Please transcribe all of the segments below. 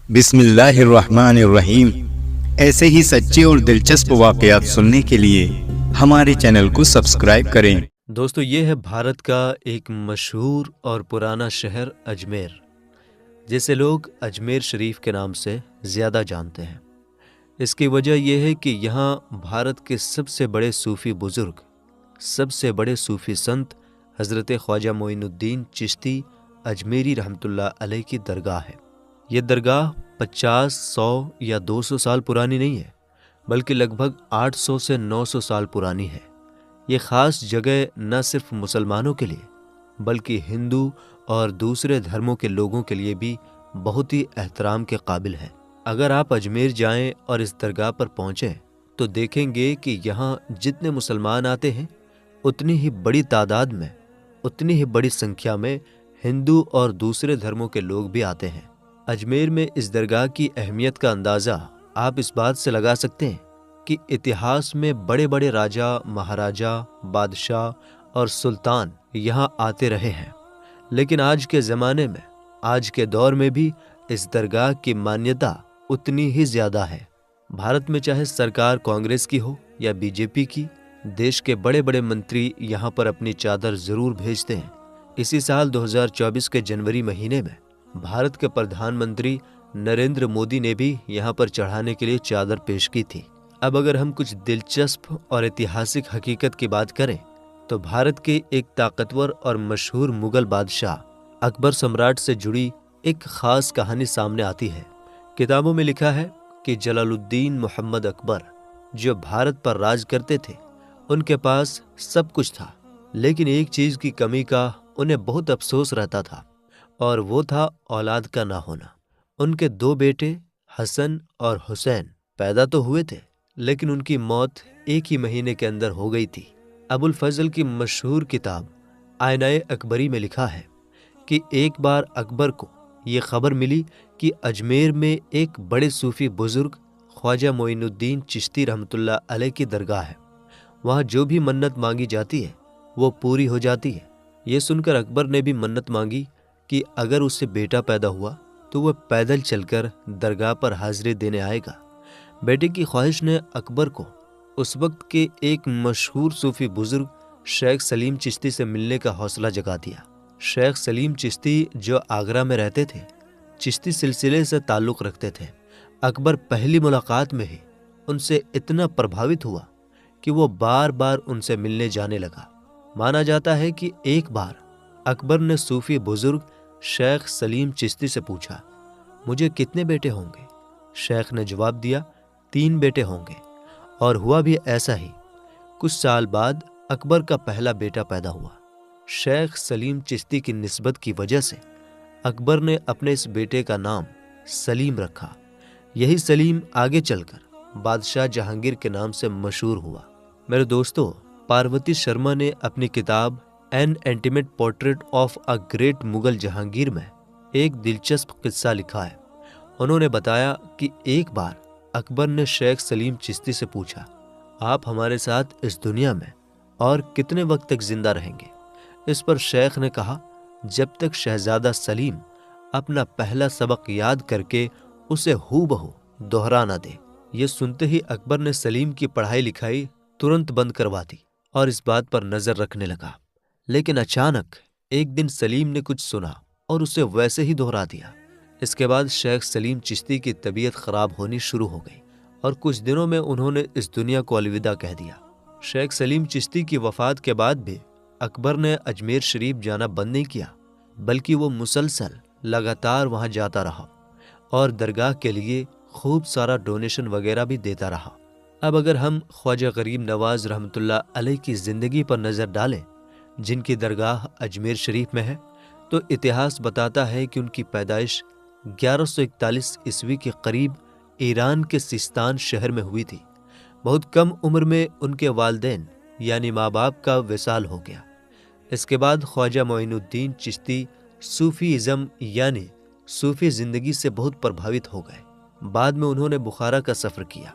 بسم اللہ الرحمن الرحیم۔ ایسے ہی سچے اور دلچسپ واقعات سننے کے لیے ہمارے چینل کو سبسکرائب کریں۔ دوستو، یہ ہے بھارت کا ایک مشہور اور پرانا شہر اجمیر، جسے لوگ اجمیر شریف کے نام سے زیادہ جانتے ہیں۔ اس کی وجہ یہ ہے کہ یہاں بھارت کے سب سے بڑے صوفی بزرگ، سب سے بڑے صوفی سنت حضرت خواجہ معین الدین چشتی اجمیری رحمۃ اللہ علیہ کی درگاہ ہے۔ یہ درگاہ 50، 100 یا 200 سال پرانی نہیں ہے، بلکہ لگ بھگ 800 سے 900 سال پرانی ہے۔ یہ خاص جگہ نہ صرف مسلمانوں کے لیے بلکہ ہندو اور دوسرے دھرموں کے لوگوں کے لیے بھی بہت ہی احترام کے قابل ہے۔ اگر آپ اجمیر جائیں اور اس درگاہ پر پہنچیں تو دیکھیں گے کہ یہاں جتنے مسلمان آتے ہیں اتنی ہی بڑی تعداد میں، اتنی ہی بڑی سنکھیا میں ہندو اور دوسرے دھرموں کے لوگ بھی آتے ہیں۔ اجمیر میں اس درگاہ کی اہمیت کا اندازہ آپ اس بات سے لگا سکتے ہیں کہ اتہاس میں بڑے بڑے راجا، مہاراجا، بادشاہ اور سلطان یہاں آتے رہے ہیں، لیکن آج کے زمانے میں، آج کے دور میں بھی اس درگاہ کی مانیتا اتنی ہی زیادہ ہے۔ بھارت میں چاہے سرکار کانگریس کی ہو یا بی جے پی کی، دیش کے بڑے بڑے منتری یہاں پر اپنی چادر ضرور بھیجتے ہیں۔ اسی سال 2024 کے جنوری مہینے میں بھارت کے پردھان منتری نریندر مودی نے بھی یہاں پر چڑھانے کے لیے چادر پیش کی تھی۔ اب اگر ہم کچھ دلچسپ اور ایتہاسک حقیقت کی بات کریں تو بھارت کے ایک طاقتور اور مشہور مغل بادشاہ اکبر سمراٹ سے جڑی ایک خاص کہانی سامنے آتی ہے۔ کتابوں میں لکھا ہے کہ جلال الدین محمد اکبر جو بھارت پر راج کرتے تھے، ان کے پاس سب کچھ تھا، لیکن ایک چیز کی کمی کا انہیں بہت افسوس رہتا تھا، اور وہ تھا اولاد کا نہ ہونا۔ ان کے 2 بیٹے حسن اور حسین پیدا تو ہوئے تھے، لیکن ان کی موت ایک ہی مہینے کے اندر ہو گئی تھی۔ ابو الفضل کی مشہور کتاب آئینہ اکبری میں لکھا ہے کہ ایک بار اکبر کو یہ خبر ملی کہ اجمیر میں ایک بڑے صوفی بزرگ خواجہ معین الدین چشتی رحمۃ اللہ علیہ کی درگاہ ہے، وہاں جو بھی منت مانگی جاتی ہے وہ پوری ہو جاتی ہے۔ یہ سن کر اکبر نے بھی منت مانگی کہ اگر اس سے بیٹا پیدا ہوا تو وہ پیدل چل کر درگاہ پر حاضری دینے آئے گا۔ بیٹے کی خواہش نے اکبر کو اس وقت کے ایک مشہور صوفی بزرگ شیخ سلیم چشتی سے ملنے کا حوصلہ جگا دیا۔ شیخ سلیم چشتی جو آگرہ میں رہتے تھے، چشتی سلسلے سے تعلق رکھتے تھے۔ اکبر پہلی ملاقات میں ہی ان سے اتنا پربھاوت ہوا کہ وہ بار بار ان سے ملنے جانے لگا۔ مانا جاتا ہے کہ ایک بار اکبر نے صوفی بزرگ شیخ سلیم چشتی سے پوچھا، مجھے کتنے بیٹے ہوں گے؟ شیخ نے جواب دیا، 3 بیٹے ہوں گے، اور ہوا بھی ایسا ہی۔ کچھ سال بعد اکبر کا پہلا بیٹا پیدا ہوا۔ شیخ سلیم چشتی کی نسبت کی وجہ سے اکبر نے اپنے اس بیٹے کا نام سلیم رکھا۔ یہی سلیم آگے چل کر بادشاہ جہانگیر کے نام سے مشہور ہوا۔ میرے دوستو، پاروتی شرما نے اپنی کتاب an intimate portrait of a great Mughal Jahangir میں ایک دلچسپ قصہ لکھا ہے۔ انہوں نے بتایا کہ ایک بار اکبر نے شیخ سلیم چشتی سے پوچھا، آپ ہمارے ساتھ اس دنیا میں اور کتنے وقت تک زندہ رہیں گے؟ اس پر شیخ نے کہا، جب تک شہزادہ سلیم اپنا پہلا سبق یاد کر کے اسے ہو بہو دہرا نہ دے۔ یہ سنتے ہی اکبر نے سلیم کی پڑھائی لکھائی ترنت بند کروا دی اور اس بات پر نظر رکھنے لگا۔ لیکن اچانک ایک دن سلیم نے کچھ سنا اور اسے ویسے ہی دہرا دیا۔ اس کے بعد شیخ سلیم چشتی کی طبیعت خراب ہونی شروع ہو گئی اور کچھ دنوں میں انہوں نے اس دنیا کو الوداع کہہ دیا۔ شیخ سلیم چشتی کی وفات کے بعد بھی اکبر نے اجمیر شریف جانا بند نہیں کیا، بلکہ وہ مسلسل لگاتار وہاں جاتا رہا اور درگاہ کے لیے خوب سارا ڈونیشن وغیرہ بھی دیتا رہا۔ اب اگر ہم خواجہ غریب نواز رحمۃ اللہ علیہ کی زندگی پر نظر ڈالیں، جن کی درگاہ اجمیر شریف میں ہے، تو اتہاس بتاتا ہے کہ ان کی پیدائش 1141 عیسوی کے قریب ایران کے سیستان شہر میں ہوئی تھی۔ بہت کم عمر میں ان کے والدین یعنی ماں باپ کا وصال ہو گیا۔ اس کے بعد خواجہ معین الدین چشتی صوفی ازم یعنی صوفی زندگی سے بہت پربھاوت ہو گئے۔ بعد میں انہوں نے بخارا کا سفر کیا،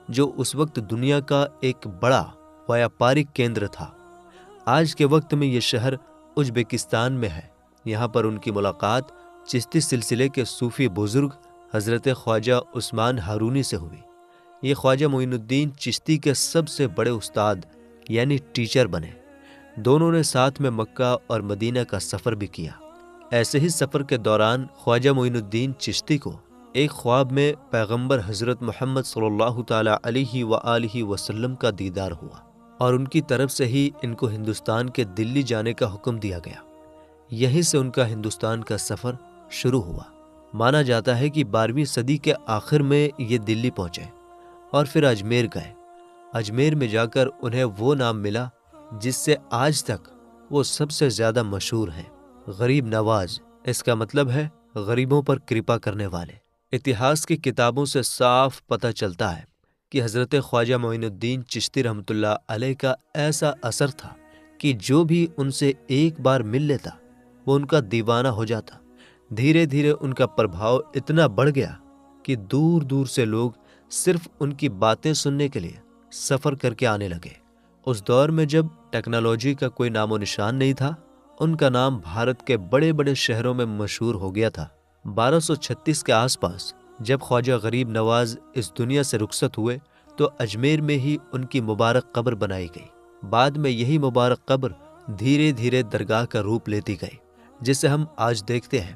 جو اس وقت دنیا کا ایک بڑا ویاپارک کیندر تھا۔ آج کے وقت میں یہ شہر ازبکستان میں ہے۔ یہاں پر ان کی ملاقات چشتی سلسلے کے صوفی بزرگ حضرت خواجہ عثمان ہارونی سے ہوئی۔ یہ خواجہ معین الدین چشتی کے سب سے بڑے استاد یعنی ٹیچر بنے۔ دونوں نے ساتھ میں مکہ اور مدینہ کا سفر بھی کیا۔ ایسے ہی سفر کے دوران خواجہ معین الدین چشتی کو ایک خواب میں پیغمبر حضرت محمد صلی اللہ تعالیٰ علیہ وآلہ وسلم کا دیدار ہوا، اور ان کی طرف سے ہی ان کو ہندوستان کے دلی جانے کا حکم دیا گیا۔ یہیں سے ان کا ہندوستان کا سفر شروع ہوا۔ مانا جاتا ہے کہ 12ویں صدی کے آخر میں یہ دلی پہنچے اور پھر اجمیر گئے۔ اجمیر میں جا کر انہیں وہ نام ملا جس سے آج تک وہ سب سے زیادہ مشہور ہیں، غریب نواز۔ اس کا مطلب ہے غریبوں پر کرپا کرنے والے۔ اتہاس کی کتابوں سے صاف پتہ چلتا ہے کہ حضرت خواجہ معین الدین چشتی رحمۃ اللہ علیہ کا ایسا اثر تھا کہ جو بھی ان سے ایک بار مل لیتا وہ ان کا دیوانہ ہو جاتا۔ دھیرے دھیرے ان کا پربھاؤ اتنا بڑھ گیا کہ دور دور سے لوگ صرف ان کی باتیں سننے کے لیے سفر کر کے آنے لگے۔ اس دور میں جب ٹیکنالوجی کا کوئی نام و نشان نہیں تھا، ان کا نام بھارت کے بڑے بڑے شہروں میں مشہور ہو گیا تھا۔ 1236 کے آس پاس جب خواجہ غریب نواز اس دنیا سے رخصت ہوئے تو اجمیر میں ہی ان کی مبارک قبر بنائی گئی۔ بعد میں یہی مبارک قبر دھیرے دھیرے درگاہ کا روپ لیتی گئی، جسے ہم آج دیکھتے ہیں۔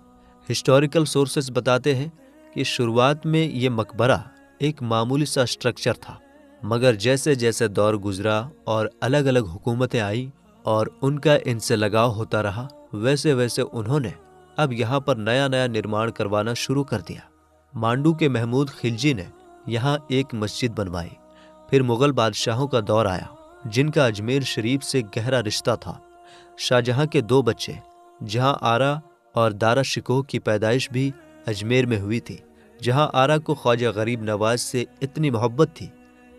ہسٹوریکل سورسز بتاتے ہیں کہ شروعات میں یہ مقبرہ ایک معمولی سا اسٹرکچر تھا، مگر جیسے جیسے دور گزرا اور الگ الگ حکومتیں آئیں اور ان کا ان سے لگاؤ ہوتا رہا، ویسے ویسے انہوں نے اب یہاں پر نیا نیا نرمان کروانا شروع کر دیا۔ مانڈو کے محمود خلجی نے یہاں ایک مسجد بنوائی۔ پھر مغل بادشاہوں کا دور آیا جن کا اجمیر شریف سے گہرا رشتہ تھا۔ شاہجہاں کے 2 بچے جہاں آرا اور دارا شکوہ کی پیدائش بھی اجمیر میں ہوئی تھی۔ جہاں آرا کو خواجہ غریب نواز سے اتنی محبت تھی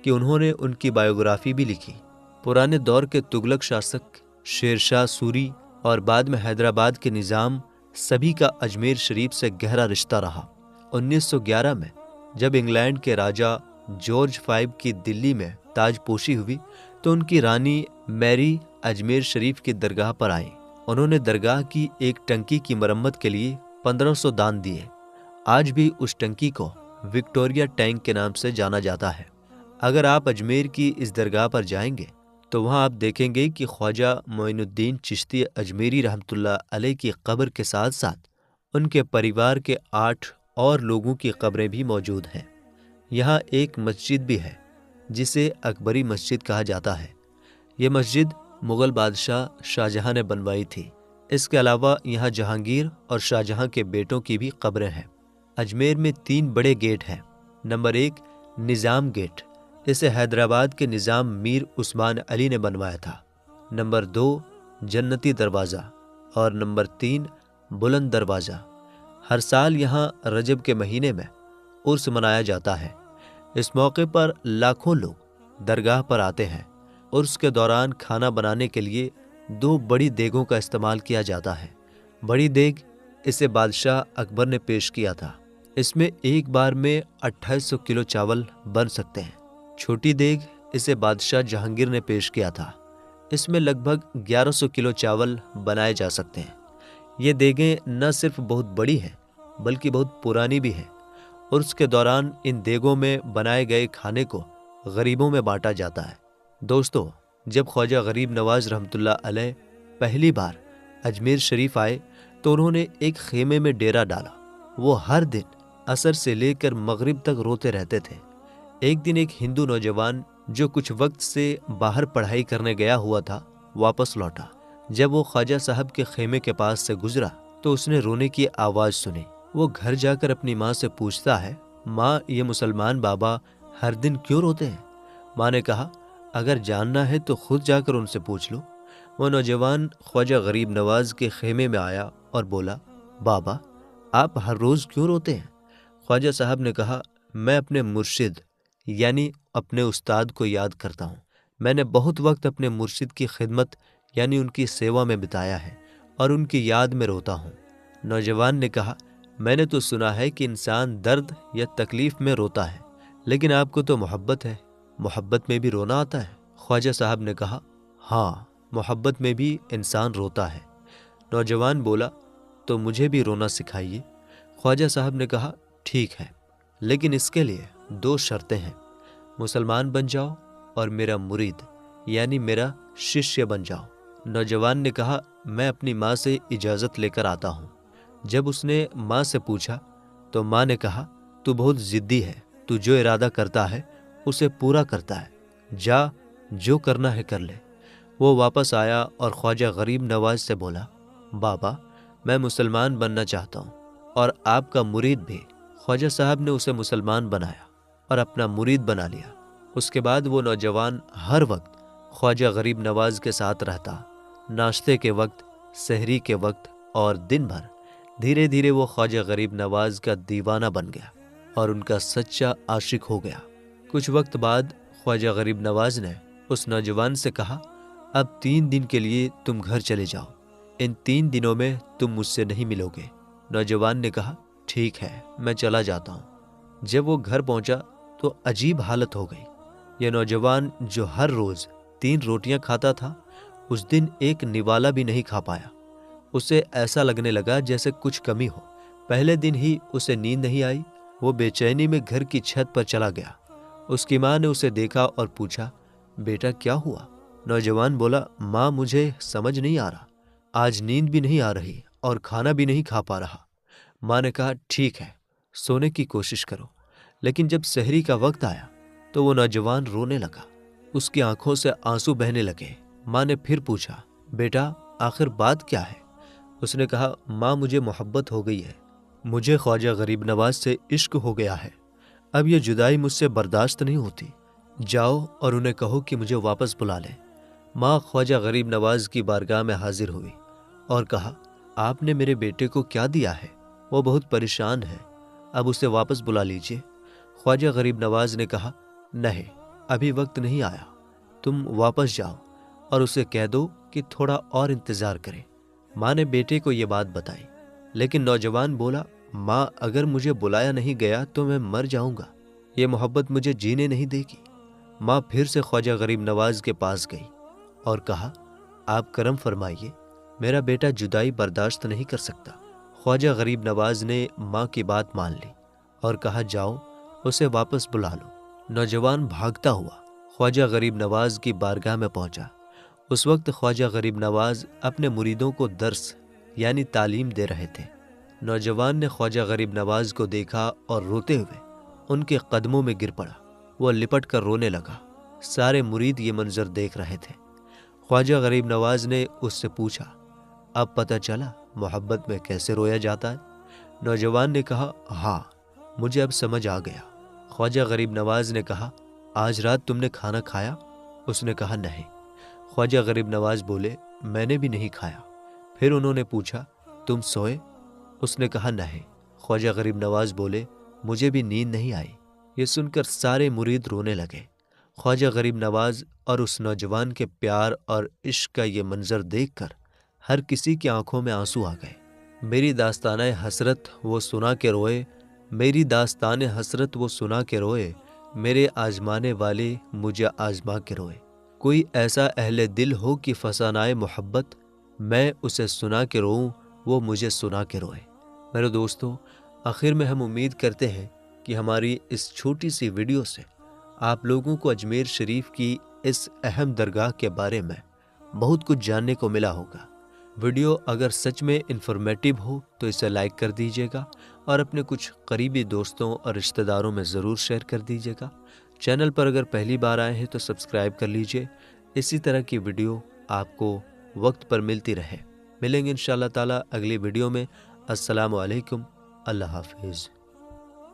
کہ انہوں نے ان کی بایوگرافی بھی لکھی۔ پرانے دور کے تغلق شاسک شیر شاہ سوری اور بعد میں حیدرآباد کے نظام سبھی کا اجمیر شریف سے گہرا رشتہ رہا۔ 1911 میں جب انگلینڈ کے راجا جارج V کی دلی میں تاج پوشی ہوئی تو ان کی رانی میری اجمیر شریف کی درگاہ پر آئیں۔ انہوں نے درگاہ کی ایک ٹنکی کی مرمت کے لیے 1500 دان دیے۔ آج بھی اس ٹنکی کو وکٹوریا ٹینک کے نام سے جانا جاتا ہے۔ اگر آپ اجمیر کی اس درگاہ پر جائیں گے تو وہاں آپ دیکھیں گے کہ خواجہ معین الدین چشتی اجمیری رحمۃ اللہ علیہ کی قبر کے ساتھ ساتھ ان کے پریوار کے 8 اور لوگوں کی قبریں بھی موجود ہیں۔ یہاں ایک مسجد بھی ہے جسے اکبری مسجد کہا جاتا ہے۔ یہ مسجد مغل بادشاہ شاہجہاں نے بنوائی تھی۔ اس کے علاوہ یہاں جہانگیر اور شاہجہاں کے بیٹوں کی بھی قبریں ہیں۔ اجمیر میں 3 بڑے گیٹ ہیں۔ نمبر 1 نظام گیٹ، اسے حیدرآباد کے نظام میر عثمان علی نے بنوایا تھا۔ نمبر 2 جنتی دروازہ اور نمبر 3 بلند دروازہ۔ ہر سال یہاں رجب کے مہینے میں عرس منایا جاتا ہے۔ اس موقع پر لاکھوں لوگ درگاہ پر آتے ہیں۔ عرس کے دوران کھانا بنانے کے لیے 2 بڑی دیگوں کا استعمال کیا جاتا ہے۔ بڑی دیگ اسے بادشاہ اکبر نے پیش کیا تھا۔ اس میں ایک بار میں 2800 کلو چاول بن سکتے ہیں۔ چھوٹی دیگ اسے بادشاہ جہانگیر نے پیش کیا تھا۔ اس میں لگ بھگ 1100 کلو چاول بنائے جا سکتے ہیں۔ یہ دیگیں نہ صرف بہت بڑی ہیں بلکہ بہت پرانی بھی ہیں۔ عرس کے دوران ان دیگوں میں بنائے گئے کھانے کو غریبوں میں بانٹا جاتا ہے۔ دوستو، جب خواجہ غریب نواز رحمۃ اللہ علیہ پہلی بار اجمیر شریف آئے تو انہوں نے ایک خیمے میں ڈیرا ڈالا۔ وہ ہر دن عصر سے لے کر مغرب تک روتے رہتے تھے۔ ایک دن ایک ہندو نوجوان جو کچھ وقت سے باہر پڑھائی کرنے گیا ہوا تھا واپس لوٹا۔ جب وہ خواجہ صاحب کے خیمے کے پاس سے گزرا تو اس نے رونے کی آواز سنی۔ وہ گھر جا کر اپنی ماں سے پوچھتا ہے، ماں یہ مسلمان بابا ہر دن کیوں روتے ہیں؟ ماں نے کہا، اگر جاننا ہے تو خود جا کر ان سے پوچھ لو۔ وہ نوجوان خواجہ غریب نواز کے خیمے میں آیا اور بولا، بابا آپ ہر روز کیوں روتے ہیں؟ خواجہ صاحب نے کہا، میں اپنے مرشد یعنی اپنے استاد کو یاد کرتا ہوں۔ میں نے بہت وقت اپنے مرشد کی خدمت یعنی ان کی سیوا میں بتایا ہے اور ان کی یاد میں روتا ہوں۔ نوجوان نے کہا، میں نے تو سنا ہے کہ انسان درد یا تکلیف میں روتا ہے، لیکن آپ کو تو محبت ہے، محبت میں بھی رونا آتا ہے؟ خواجہ صاحب نے کہا، ہاں محبت میں بھی انسان روتا ہے۔ نوجوان بولا، تو مجھے بھی رونا سکھائیے۔ خواجہ صاحب نے کہا، ٹھیک ہے، لیکن اس کے لیے 2 شرطیں ہیں، مسلمان بن جاؤ اور میرا مرید یعنی میرا ششیہ بن جاؤ۔ نوجوان نے کہا میں اپنی ماں سے اجازت لے کر آتا ہوں۔ جب اس نے ماں سے پوچھا تو ماں نے کہا تو بہت ضدی ہے، تو جو ارادہ کرتا ہے اسے پورا کرتا ہے، جا جو کرنا ہے کر لے۔ وہ واپس آیا اور خواجہ غریب نواز سے بولا بابا میں مسلمان بننا چاہتا ہوں اور آپ کا مرید بھی۔ خواجہ صاحب نے اسے مسلمان بنایا اور اپنا مرید بنا لیا۔ اس کے بعد وہ نوجوان ہر وقت خواجہ غریب نواز کے ساتھ رہتا، ناشتے کے وقت، سحری کے وقت اور دن بھر۔ دھیرے دھیرے وہ خواجہ غریب نواز کا دیوانہ بن گیا اور ان کا سچا عاشق ہو گیا۔ کچھ وقت بعد خواجہ غریب نواز نے اس نوجوان سے کہا اب 3 دن کے لیے تم گھر چلے جاؤ، ان 3 دنوں میں تم مجھ سے نہیں ملو گے۔ نوجوان نے کہا ٹھیک ہے میں چلا جاتا ہوں۔ جب وہ گھر پہنچا تو عجیب حالت ہو گئی۔ یہ نوجوان جو ہر روز 3 روٹیاں کھاتا تھا اس دن ایک نوالا بھی نہیں کھا پایا۔ اسے ایسا لگنے لگا جیسے کچھ کمی ہو۔ پہلے دن ہی اسے نیند نہیں آئی، وہ بے چینی میں گھر کی چھت پر چلا گیا۔ اس کی ماں نے اسے دیکھا اور پوچھا بیٹا کیا ہوا؟ نوجوان بولا ماں مجھے سمجھ نہیں آ رہا، آج نیند بھی نہیں آ رہی اور کھانا بھی نہیں کھا پا رہا۔ ماں نے کہا ٹھیک ہے سونے کی کوشش کرو۔ لیکن جب سحری کا وقت آیا تو وہ نوجوان رونے لگا، اس کی آنکھوں سے آنسو بہنے لگے۔ ماں نے پھر پوچھا بیٹا آخر بات کیا ہے؟ اس نے کہا ماں مجھے محبت ہو گئی ہے، مجھے خواجہ غریب نواز سے عشق ہو گیا ہے، اب یہ جدائی مجھ سے برداشت نہیں ہوتی، جاؤ اور انہیں کہو کہ مجھے واپس بلا لیں۔ ماں خواجہ غریب نواز کی بارگاہ میں حاضر ہوئی اور کہا آپ نے میرے بیٹے کو کیا دیا ہے؟ وہ بہت پریشان ہے، اب اسے واپس بلا لیجئے۔ خواجہ غریب نواز نے کہا نہیں ابھی وقت نہیں آیا، تم واپس جاؤ اور اسے کہہ دو کہ تھوڑا اور انتظار کرے۔ ماں نے بیٹے کو یہ بات بتائی، لیکن نوجوان بولا ماں اگر مجھے بلایا نہیں گیا تو میں مر جاؤں گا، یہ محبت مجھے جینے نہیں دے گی۔ ماں پھر سے خواجہ غریب نواز کے پاس گئی اور کہا آپ کرم فرمائیے، میرا بیٹا جدائی برداشت نہیں کر سکتا۔ خواجہ غریب نواز نے ماں کی بات مان لی اور کہا جاؤ اسے واپس بلا لو۔ نوجوان بھاگتا ہوا خواجہ غریب نواز کی بارگاہ میں پہنچا۔ اس وقت خواجہ غریب نواز اپنے مریدوں کو درس یعنی تعلیم دے رہے تھے۔ نوجوان نے خواجہ غریب نواز کو دیکھا اور روتے ہوئے ان کے قدموں میں گر پڑا۔ وہ لپٹ کر رونے لگا۔ سارے مرید یہ منظر دیکھ رہے تھے۔ خواجہ غریب نواز نے اس سے پوچھا اب پتہ چلا محبت میں کیسے رویا جاتا ہے؟ نوجوان نے کہا ہاں مجھے اب سمجھ آ گیا۔ خواجہ غریب نواز نے کہا آج رات تم نے کھانا کھایا؟ اس نے کہا نہیں۔ خواجہ غریب نواز بولے میں نے بھی نہیں کھایا۔ پھر انہوں نے پوچھا تم سوئے؟ اس نے کہا نہیں۔ خواجہ غریب نواز بولے مجھے بھی نیند نہیں آئی۔ یہ سن کر سارے مرید رونے لگے۔ خواجہ غریب نواز اور اس نوجوان کے پیار اور عشق کا یہ منظر دیکھ کر ہر کسی کی آنکھوں میں آنسو آ گئے۔ میری داستانِ حسرت وہ سنا کے روئے، میری داستانِ حسرت وہ سنا کے روئے، میرے آزمانے والے مجھے آزما کے روئے۔ کوئی ایسا اہل دل ہو کہ فسانۂ محبت، میں اسے سنا کے روؤں وہ مجھے سنا کے روئے۔ میرے دوستو آخر میں ہم امید کرتے ہیں کہ ہماری اس چھوٹی سی ویڈیو سے آپ لوگوں کو اجمیر شریف کی اس اہم درگاہ کے بارے میں بہت کچھ جاننے کو ملا ہوگا۔ ویڈیو اگر سچ میں انفارمیٹیو ہو تو اسے لائک کر دیجیے گا اور اپنے کچھ قریبی دوستوں اور رشتہ داروں میں ضرور شیئر کر دیجیے گا۔ چینل پر اگر پہلی بار آئے ہیں تو سبسکرائب کر لیجیے، اسی طرح کی ویڈیو آپ کو وقت پر ملتی رہے۔ ملیں گے انشاءاللہ تعالی اگلی ویڈیو میں۔ السلام علیکم، اللہ حافظ۔